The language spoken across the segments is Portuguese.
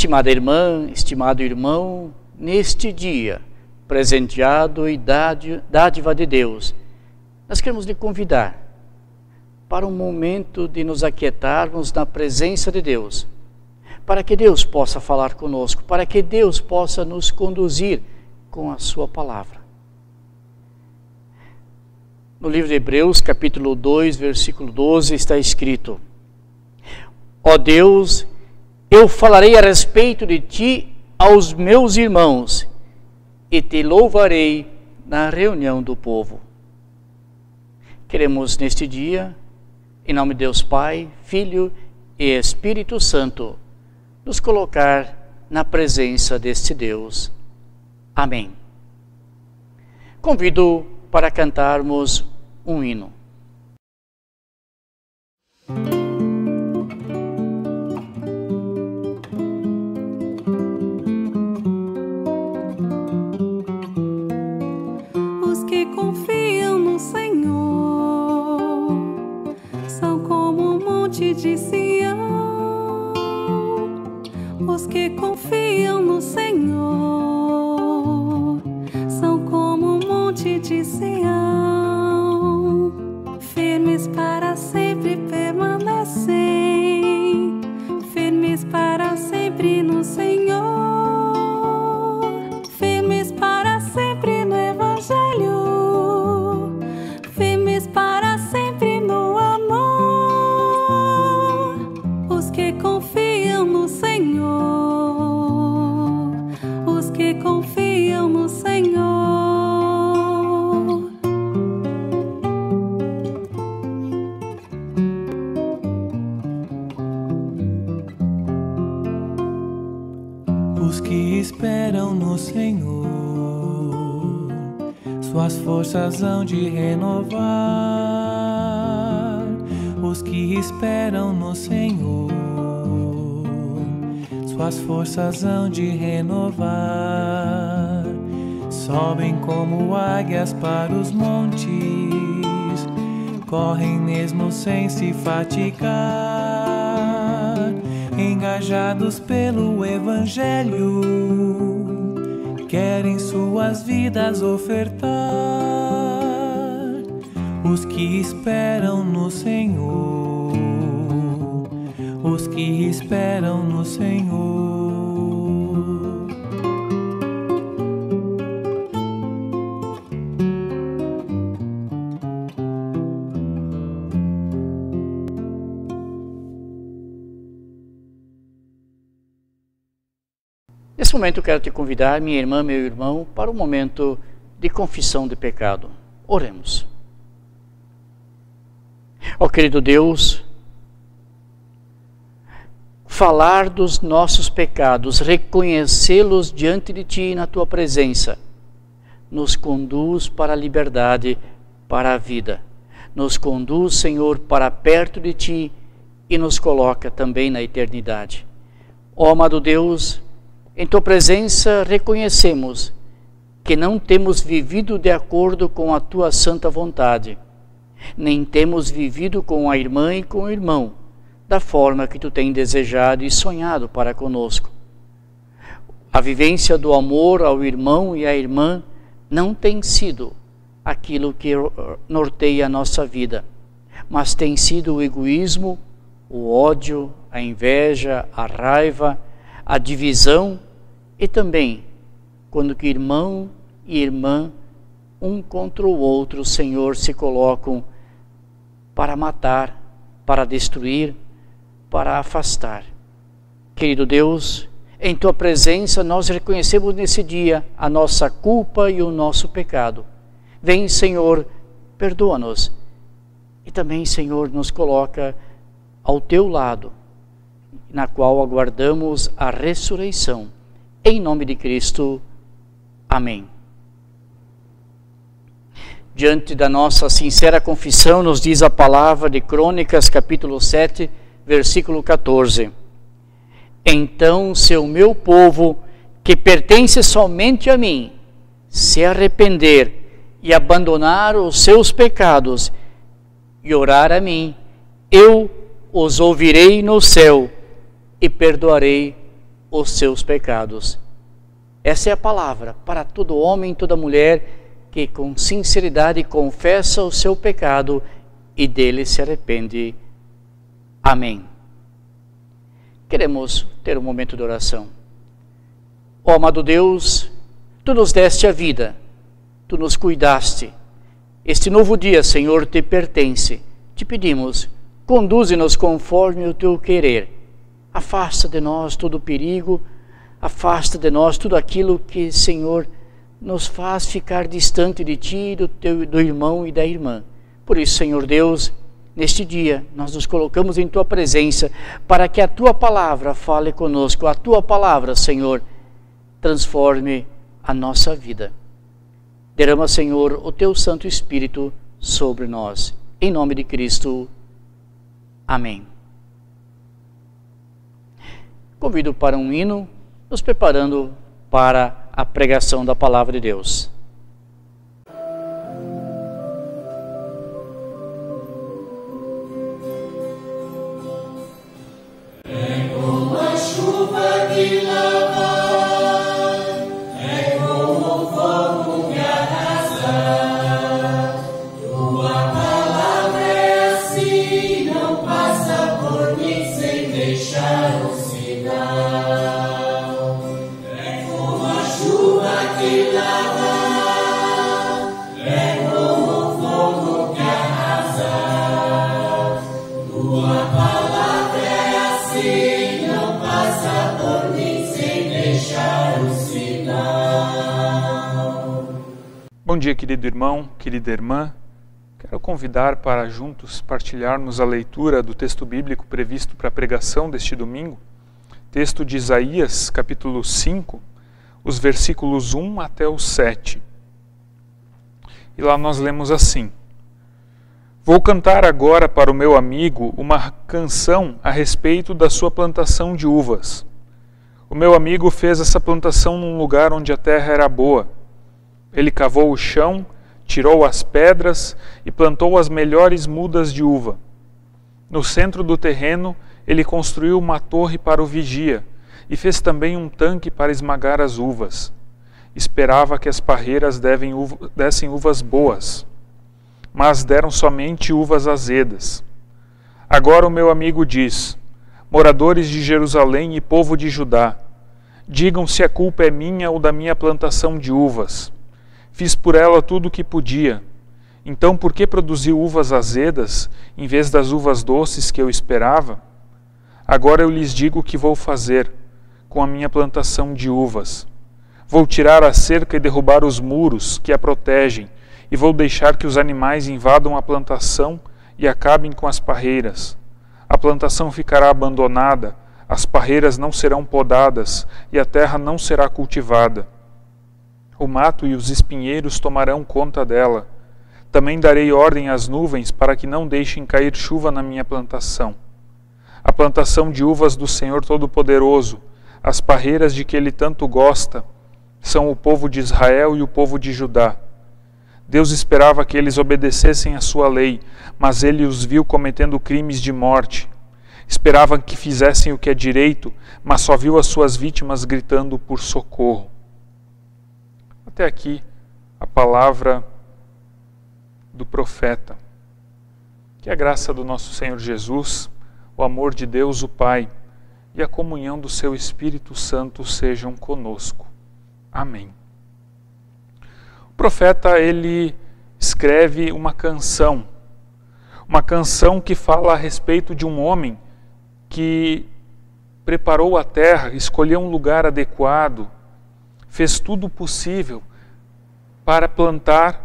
Estimada irmã, estimado irmão, neste dia, presenteado e dádiva de Deus, nós queremos lhe convidar para um momento de nos aquietarmos na presença de Deus, para que Deus possa falar conosco, para que Deus possa nos conduzir com a sua palavra. No livro de Hebreus, capítulo 2, versículo 12, está escrito: Ó Deus, eu falarei a respeito de ti aos meus irmãos e te louvarei na reunião do povo. Queremos neste dia, em nome de Deus Pai, Filho e Espírito Santo, nos colocar na presença deste Deus. Amém. Convido para cantarmos um hino. Os que confiam no Senhor são como um monte de Sião. Os que confiam no Senhor são como um monte de Sião, firmes para sempre permanecem, firmes para sempre no Senhor, firmes para sempre no Evangelho, firmes para sempre no amor. Os que confiam no Senhor, os que confiam no Senhor. Os que esperam no Senhor, suas forças hão de renovar. Os que esperam no Senhor, suas forças hão de renovar. Sobem como águias para os montes, correm mesmo sem se fatigar. Engajados pelo Evangelho, querem suas vidas ofertar. Os que esperam no Senhor, os que esperam no Senhor. Nesse momento eu quero te convidar, minha irmã, meu irmão, para um momento de confissão de pecado. Oremos. Ó querido Deus, falar dos nossos pecados, reconhecê-los diante de Ti na Tua presença, nos conduz para a liberdade, para a vida. Nos conduz, Senhor, para perto de Ti e nos coloca também na eternidade. Ó amado Deus, em Tua presença reconhecemos que não temos vivido de acordo com a Tua santa vontade, nem temos vivido com a irmã e com o irmão da forma que Tu tens desejado e sonhado para conosco. A vivência do amor ao irmão e à irmã não tem sido aquilo que norteia a nossa vida, mas tem sido o egoísmo, o ódio, a inveja, a raiva, a divisão e também quando que irmão e irmã, um contra o outro, Senhor, se colocam para matar, para destruir, para afastar. Querido Deus, em Tua presença nós reconhecemos nesse dia a nossa culpa e o nosso pecado. Vem, Senhor, perdoa-nos e também, Senhor, nos coloca ao Teu lado, na qual aguardamos a ressurreição. Em nome de Cristo. Amém. Diante da nossa sincera confissão, nos diz a palavra de Crônicas, capítulo 7, versículo 14. Então, se o meu povo, que pertence somente a mim, se arrepender e abandonar os seus pecados e orar a mim, eu os ouvirei no céu e perdoarei os seus pecados. Essa é a palavra para todo homem e toda mulher que com sinceridade confessa o seu pecado e dele se arrepende. Amém. Queremos ter um momento de oração. Ó amado Deus, Tu nos deste a vida, Tu nos cuidaste. Este novo dia, Senhor, te pertence. Te pedimos, conduze-nos conforme o Teu querer. Afasta de nós todo perigo, afasta de nós tudo aquilo que, Senhor, nos faz ficar distante de Ti, do irmão e da irmã. Por isso, Senhor Deus, neste dia nós nos colocamos em Tua presença para que a Tua palavra fale conosco, a Tua palavra, Senhor, transforme a nossa vida. Derrama, Senhor, o Teu Santo Espírito sobre nós. Em nome de Cristo. Amém. Convido para um hino, nos preparando para a pregação da palavra de Deus. É como a chuva que lava, é como o fogo que arrasa. Tua palavra é assim, não passa por mim sem deixar um sinal. É como a chuva que lava, é como o fogo que arrasa. Tua palavra é assim, não passa por mim sem deixar um sinal. Bom dia, querido irmão, querida irmã. Quero convidar para juntos partilharmos a leitura do texto bíblico previsto para a pregação deste domingo. Texto de Isaías, capítulo 5, os versículos 1 até o 7. E lá nós lemos assim: Vou cantar agora para o meu amigo uma canção a respeito da sua plantação de uvas. O meu amigo fez essa plantação num lugar onde a terra era boa. Ele cavou o chão, tirou as pedras e plantou as melhores mudas de uva. No centro do terreno, ele construiu uma torre para o vigia e fez também um tanque para esmagar as uvas. Esperava que as parreiras dessem uvas boas, mas deram somente uvas azedas. Agora o meu amigo diz: moradores de Jerusalém e povo de Judá, digam se a culpa é minha ou da minha plantação de uvas. Fiz por ela tudo o que podia. Então por que produziu uvas azedas em vez das uvas doces que eu esperava? Agora eu lhes digo o que vou fazer com a minha plantação de uvas. Vou tirar a cerca e derrubar os muros que a protegem, e vou deixar que os animais invadam a plantação e acabem com as parreiras. A plantação ficará abandonada, as parreiras não serão podadas e a terra não será cultivada. O mato e os espinheiros tomarão conta dela. Também darei ordem às nuvens para que não deixem cair chuva na minha plantação. A plantação de uvas do Senhor Todo-Poderoso, as parreiras de que Ele tanto gosta, são o povo de Israel e o povo de Judá. Deus esperava que eles obedecessem à sua lei, mas Ele os viu cometendo crimes de morte. Esperava que fizessem o que é direito, mas só viu as suas vítimas gritando por socorro. Até aqui a palavra do profeta. Que a graça do nosso Senhor Jesus, o amor de Deus o Pai e a comunhão do seu Espírito Santo sejam conosco. Amém. O profeta, ele escreve uma canção que fala a respeito de um homem que preparou a terra, escolheu um lugar adequado, fez tudo possível para plantar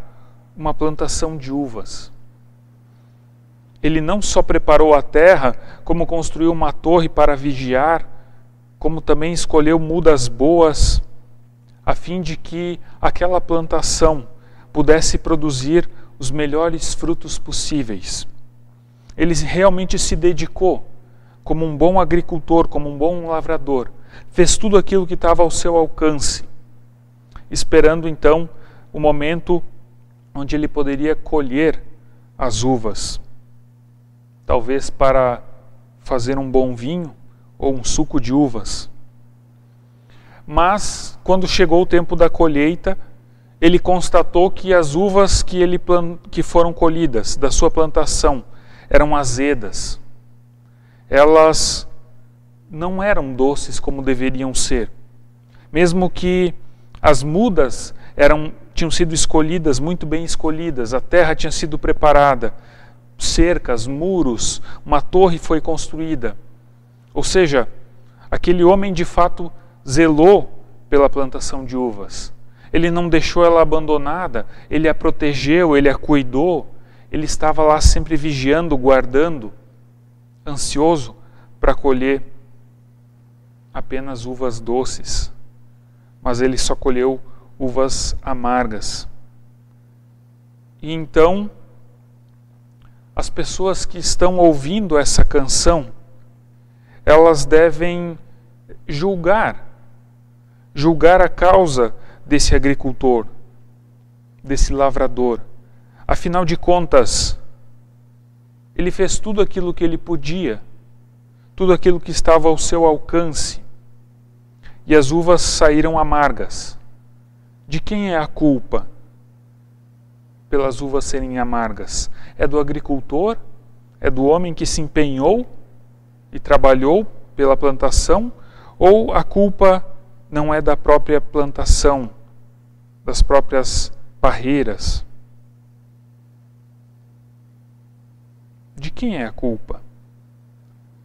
uma plantação de uvas. Ele não só preparou a terra, como construiu uma torre para vigiar, como também escolheu mudas boas, a fim de que aquela plantação pudesse produzir os melhores frutos possíveis. Ele realmente se dedicou, como um bom agricultor, como um bom lavrador, fez tudo aquilo que estava ao seu alcance, esperando então o momento onde ele poderia colher as uvas, talvez para fazer um bom vinho ou um suco de uvas. mas quando chegou o tempo da colheita, ele constatou que as uvas que foram colhidas da sua plantação eram azedas. Elas não eram doces como deveriam ser. Mesmo que as mudas tinham sido escolhidas, muito bem escolhidas, a terra tinha sido preparada, cercas, muros, uma torre foi construída. Ou seja, aquele homem de fato zelou pela plantação de uvas. Ele não deixou ela abandonada, ele a protegeu, ele a cuidou, ele estava lá sempre vigiando, guardando, ansioso para colher apenas uvas doces. Mas ele só colheu uvas amargas. E então, as pessoas que estão ouvindo essa canção, elas devem julgar a causa desse agricultor, desse lavrador. Afinal de contas, ele fez tudo aquilo que ele podia, tudo aquilo que estava ao seu alcance, e as uvas saíram amargas. De quem é a culpa pelas uvas serem amargas? É do agricultor? É do homem que se empenhou e trabalhou pela plantação? Ou a culpa não é da própria plantação, das próprias parreiras? De quem é a culpa?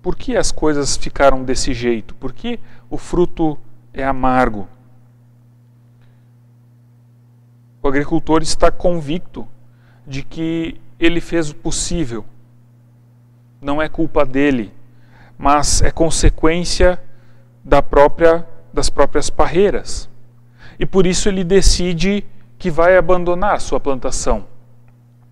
Por que as coisas ficaram desse jeito? Por que o fruto é amargo? O agricultor está convicto de que ele fez o possível. Não é culpa dele, mas é consequência das próprias parreiras. E por isso ele decide que vai abandonar sua plantação.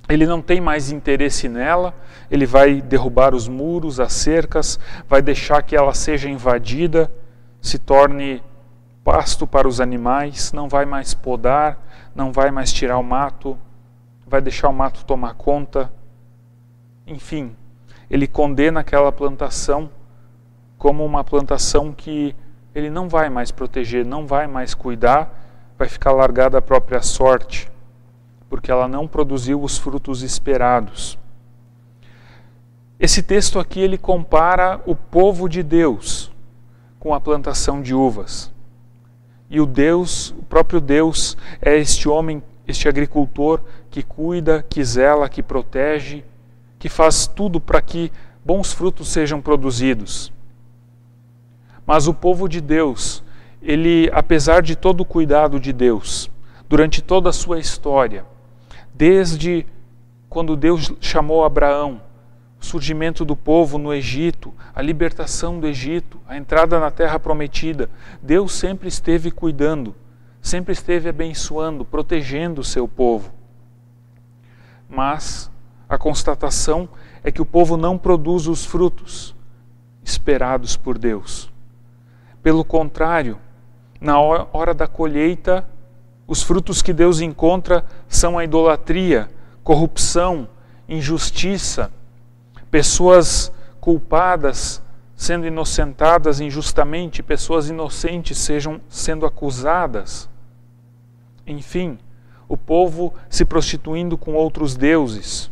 Ele não tem mais interesse nela, ele vai derrubar os muros, as cercas, vai deixar que ela seja invadida, se torne pasto para os animais, não vai mais podar, não vai mais tirar o mato, vai deixar o mato tomar conta. Enfim, ele condena aquela plantação como uma plantação que ele não vai mais proteger, não vai mais cuidar, vai ficar largada à própria sorte, porque ela não produziu os frutos esperados. Esse texto aqui ele compara o povo de Deus com a plantação de uvas. E o próprio Deus é este homem, este agricultor que cuida, que zela, que protege, que faz tudo para que bons frutos sejam produzidos. Mas o povo de Deus, ele, apesar de todo o cuidado de Deus, durante toda a sua história, desde quando Deus chamou Abraão, o surgimento do povo no Egito, a libertação do Egito, a entrada na terra prometida, Deus sempre esteve cuidando, sempre esteve abençoando, protegendo o seu povo. Mas a constatação é que o povo não produz os frutos esperados por Deus. Pelo contrário, na hora da colheita, os frutos que Deus encontra são a idolatria, corrupção, injustiça, pessoas culpadas sendo inocentadas injustamente, pessoas inocentes sendo acusadas. Enfim, o povo se prostituindo com outros deuses.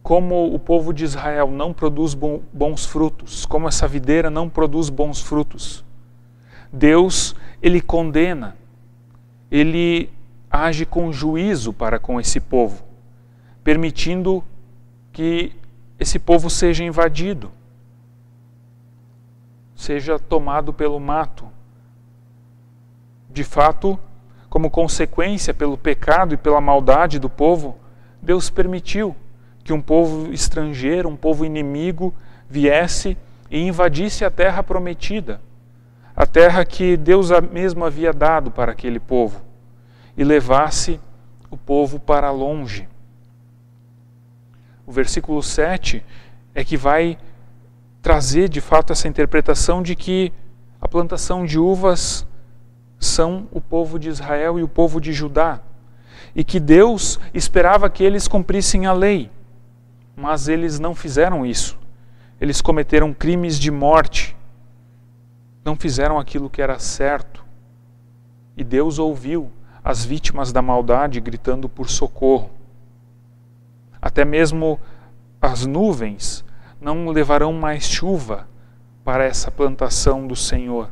Como o povo de Israel não produz bons frutos, como essa videira não produz bons frutos, Deus, ele condena, ele age com juízo para com esse povo, permitindo que esse povo seja invadido, seja tomado pelo mato. De fato, como consequência pelo pecado e pela maldade do povo, Deus permitiu que um povo estrangeiro, um povo inimigo, viesse e invadisse a terra prometida, a terra que Deus mesmo havia dado para aquele povo, e levasse o povo para longe. O versículo 7 é que vai trazer de fato essa interpretação de que a plantação de uvas são o povo de Israel e o povo de Judá, e que Deus esperava que eles cumprissem a lei, mas eles não fizeram isso. Eles cometeram crimes de morte, não fizeram aquilo que era certo. E Deus ouviu as vítimas da maldade gritando por socorro. Até mesmo as nuvens não levarão mais chuva para essa plantação do Senhor,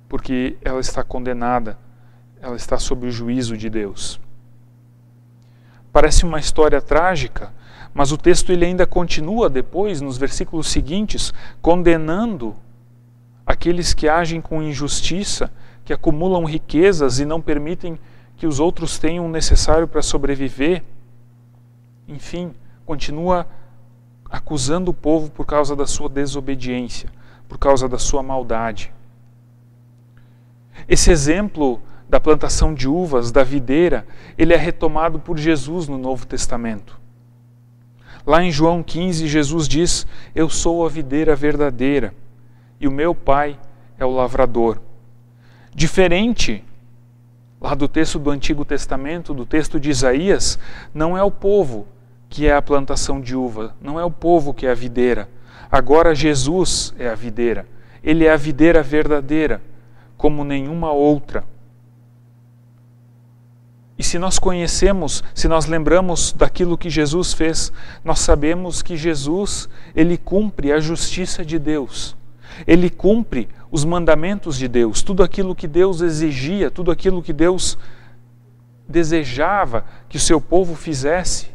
porque ela está condenada, ela está sob o juízo de Deus. Parece uma história trágica, mas o texto ele ainda continua depois, nos versículos seguintes, condenando aqueles que agem com injustiça, que acumulam riquezas e não permitem que os outros tenham o necessário para sobreviver. Enfim, continua acusando o povo por causa da sua desobediência, por causa da sua maldade. Esse exemplo da plantação de uvas, da videira, ele é retomado por Jesus no Novo Testamento. Lá em João 15, Jesus diz: eu sou a videira verdadeira e o meu Pai é o lavrador. Diferente lá do texto do Antigo Testamento, do texto de Isaías, não é o povo que é a plantação de uva, não é o povo que é a videira. Agora Jesus é a videira. Ele é a videira verdadeira, como nenhuma outra. E se nós conhecemos, se nós lembramos daquilo que Jesus fez, nós sabemos que Jesus, ele cumpre a justiça de Deus. Ele cumpre os mandamentos de Deus, tudo aquilo que Deus exigia, tudo aquilo que Deus desejava que o seu povo fizesse,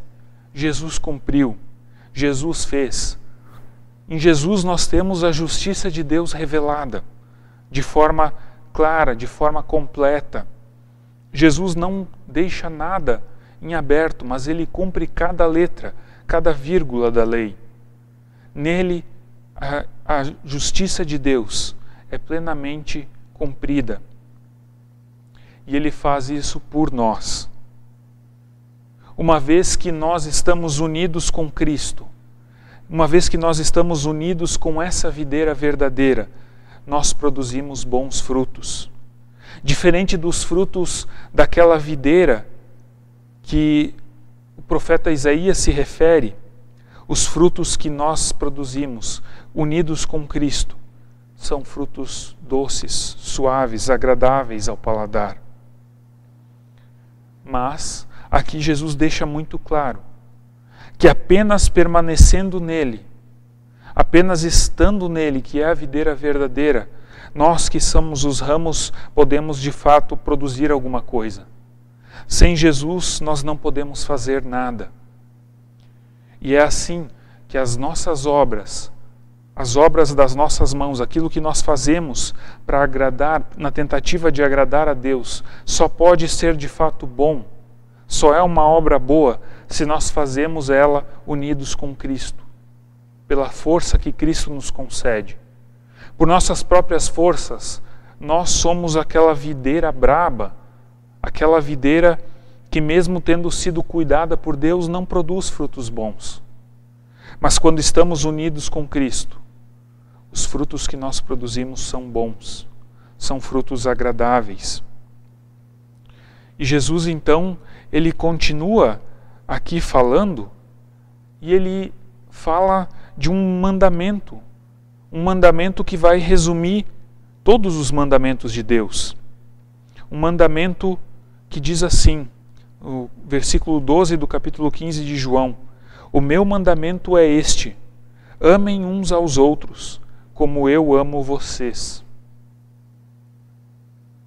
Jesus cumpriu, Jesus fez. Em Jesus nós temos a justiça de Deus revelada, de forma clara, de forma completa. Jesus não deixa nada em aberto, mas ele cumpre cada letra, cada vírgula da lei. Nele, a justiça de Deus é plenamente cumprida. E ele faz isso por nós. Uma vez que nós estamos unidos com Cristo, uma vez que nós estamos unidos com essa videira verdadeira, nós produzimos bons frutos. Diferente dos frutos daquela videira que o profeta Isaías se refere, os frutos que nós produzimos, unidos com Cristo, são frutos doces, suaves, agradáveis ao paladar. Mas aqui Jesus deixa muito claro que apenas permanecendo nele, apenas estando nele, que é a videira verdadeira, nós que somos os ramos podemos de fato produzir alguma coisa. Sem Jesus nós não podemos fazer nada. E é assim que as nossas obras, as obras das nossas mãos, aquilo que nós fazemos para agradar, na tentativa de agradar a Deus, só pode ser de fato bom. Só é uma obra boa se nós fazemos ela unidos com Cristo, pela força que Cristo nos concede. Por nossas próprias forças, nós somos aquela videira braba, aquela videira que mesmo tendo sido cuidada por Deus, não produz frutos bons. Mas quando estamos unidos com Cristo, os frutos que nós produzimos são bons, são frutos agradáveis. E Jesus então, ele continua aqui falando, e ele fala de um mandamento que vai resumir todos os mandamentos de Deus. Um mandamento que diz assim, no versículo 12 do capítulo 15 de João: o meu mandamento é este: amem uns aos outros, como eu amo vocês.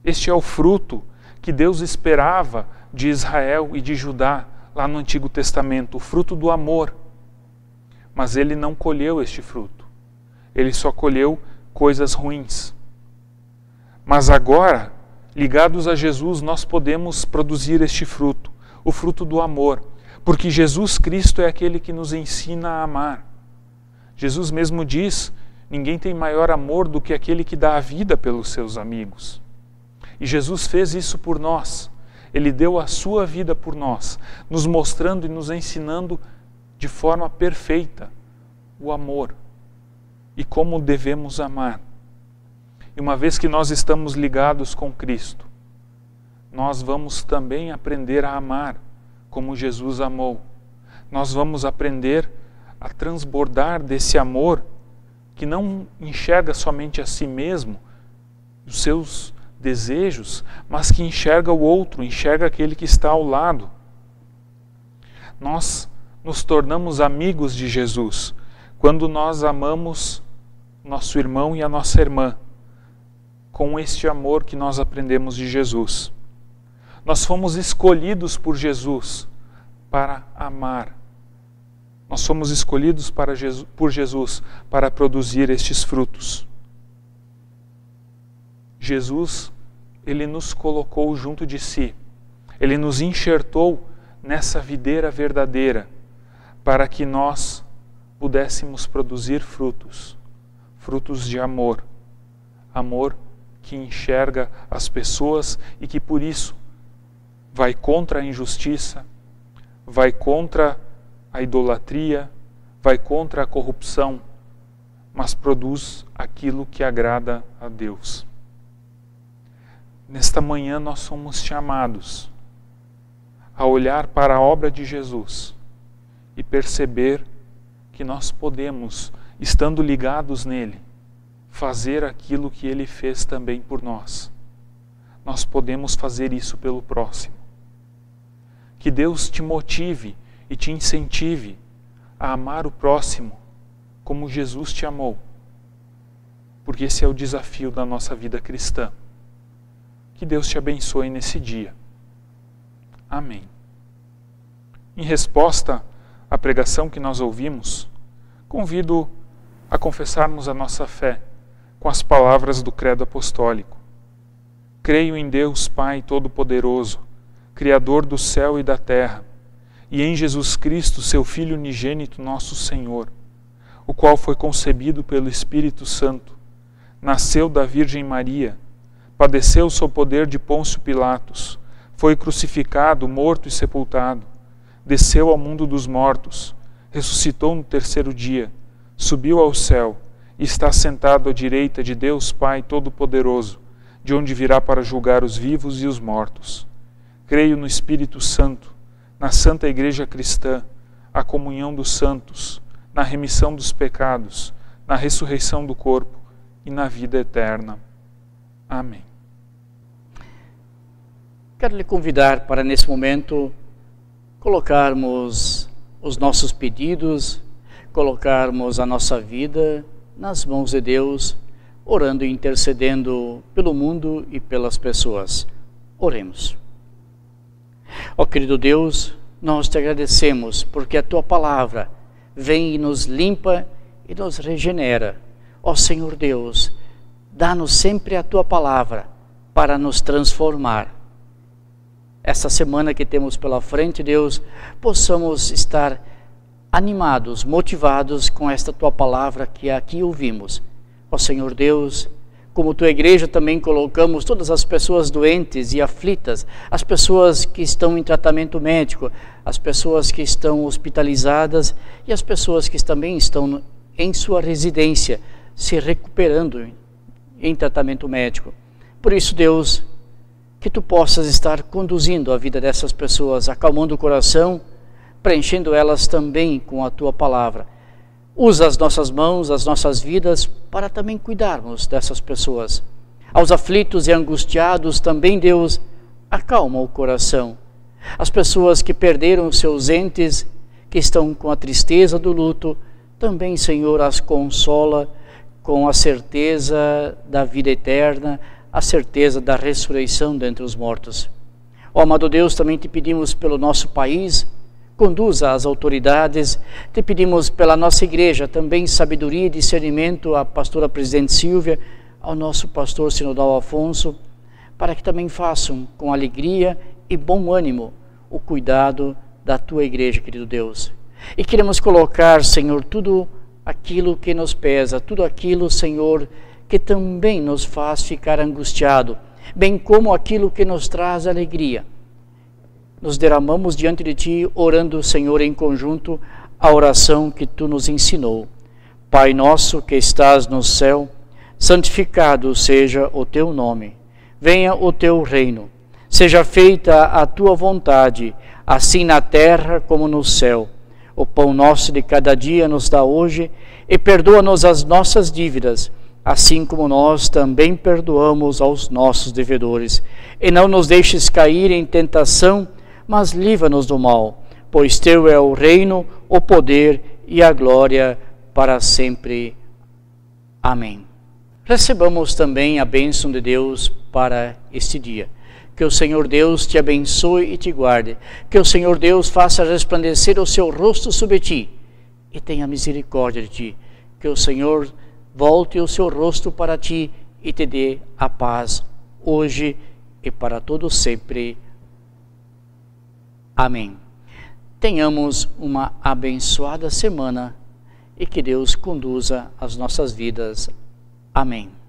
Este é o fruto que Deus esperava de Israel e de Judá lá no Antigo Testamento, o fruto do amor. Mas ele não colheu este fruto. Ele só colheu coisas ruins. Mas agora, ligados a Jesus, nós podemos produzir este fruto, o fruto do amor, porque Jesus Cristo é aquele que nos ensina a amar. Jesus mesmo diz: ninguém tem maior amor do que aquele que dá a vida pelos seus amigos. E Jesus fez isso por nós. Ele deu a sua vida por nós, nos mostrando e nos ensinando de forma perfeita o amor e como devemos amar. E uma vez que nós estamos ligados com Cristo, nós vamos também aprender a amar como Jesus amou. Nós vamos aprender a transbordar desse amor que não enxerga somente a si mesmo, os seus desejos, mas que enxerga o outro, enxerga aquele que está ao lado. Nós nos tornamos amigos de Jesus quando nós amamos nosso irmão e a nossa irmã com este amor que nós aprendemos de Jesus. Nós fomos escolhidos por Jesus para amar. Nós fomos escolhidos por Jesus para produzir estes frutos. Jesus, Ele nos colocou junto de si. Ele nos enxertou nessa videira verdadeira para que nós pudéssemos produzir frutos. Frutos de amor. Amor que enxerga as pessoas e que por isso vai contra a injustiça, vai contra a idolatria, vai contra a corrupção, mas produz aquilo que agrada a Deus. Nesta manhã nós somos chamados a olhar para a obra de Jesus e perceber que nós podemos, estando ligados nele, fazer aquilo que ele fez também por nós. Nós podemos fazer isso pelo próximo. Que Deus te motive e te incentive a amar o próximo como Jesus te amou, porque esse é o desafio da nossa vida cristã. Que Deus te abençoe nesse dia. Amém. Em resposta à pregação que nós ouvimos, convido a confessarmos a nossa fé com as palavras do Credo Apostólico. Creio em Deus Pai Todo-Poderoso, Criador do céu e da terra, e em Jesus Cristo, seu Filho unigênito, nosso Senhor, o qual foi concebido pelo Espírito Santo, nasceu da Virgem Maria, padeceu sob o poder de Pôncio Pilatos, foi crucificado, morto e sepultado, desceu ao mundo dos mortos, ressuscitou no terceiro dia, subiu ao céu e está sentado à direita de Deus Pai Todo-Poderoso, de onde virá para julgar os vivos e os mortos. Creio no Espírito Santo, na Santa Igreja Cristã, a comunhão dos santos, na remissão dos pecados, na ressurreição do corpo e na vida eterna. Amém. Quero lhe convidar para, nesse momento, colocarmos os nossos pedidos, colocarmos a nossa vida nas mãos de Deus, orando e intercedendo pelo mundo e pelas pessoas. Oremos. Ó querido Deus, nós te agradecemos porque a Tua palavra vem e nos limpa e nos regenera. Ó Senhor Deus, dá-nos sempre a Tua palavra para nos transformar. Essa semana que temos pela frente, Deus, possamos estar animados, motivados com esta Tua palavra que aqui ouvimos. Ó Senhor Deus, como Tua igreja também colocamos todas as pessoas doentes e aflitas, as pessoas que estão em tratamento médico, as pessoas que estão hospitalizadas e as pessoas que também estão em sua residência, se recuperando em tratamento médico. Por isso, Deus, que Tu possas estar conduzindo a vida dessas pessoas, acalmando o coração, preenchendo elas também com a Tua palavra. Usa as nossas mãos, as nossas vidas, para também cuidarmos dessas pessoas. Aos aflitos e angustiados também, Deus, acalma o coração. As pessoas que perderam seus entes, que estão com a tristeza do luto, também, Senhor, as consola com a certeza da vida eterna, a certeza da ressurreição dentre os mortos. Ó amado Deus, também te pedimos pelo nosso país, conduza as autoridades, te pedimos pela nossa igreja também sabedoria e discernimento à pastora presidente Silvia, ao nosso pastor sinodal Afonso, para que também façam com alegria e bom ânimo o cuidado da Tua igreja, querido Deus. E queremos colocar, Senhor, tudo aquilo que nos pesa, tudo aquilo, Senhor, que também nos faz ficar angustiado, bem como aquilo que nos traz alegria. Nos derramamos diante de Ti, orando, Senhor, em conjunto, a oração que Tu nos ensinou. Pai nosso que estás no céu, santificado seja o Teu nome. Venha o Teu reino. Seja feita a Tua vontade, assim na terra como no céu. O pão nosso de cada dia nos dá hoje e perdoa-nos as nossas dívidas, assim como nós também perdoamos aos nossos devedores. E não nos deixes cair em tentação, mas livra-nos do mal, pois teu é o reino, o poder e a glória para sempre. Amém. Recebamos também a bênção de Deus para este dia. Que o Senhor Deus te abençoe e te guarde. Que o Senhor Deus faça resplandecer o seu rosto sobre ti e tenha misericórdia de ti. Que o Senhor volte o seu rosto para ti e te dê a paz hoje e para todo sempre. Amém. Tenhamos uma abençoada semana e que Deus conduza as nossas vidas. Amém.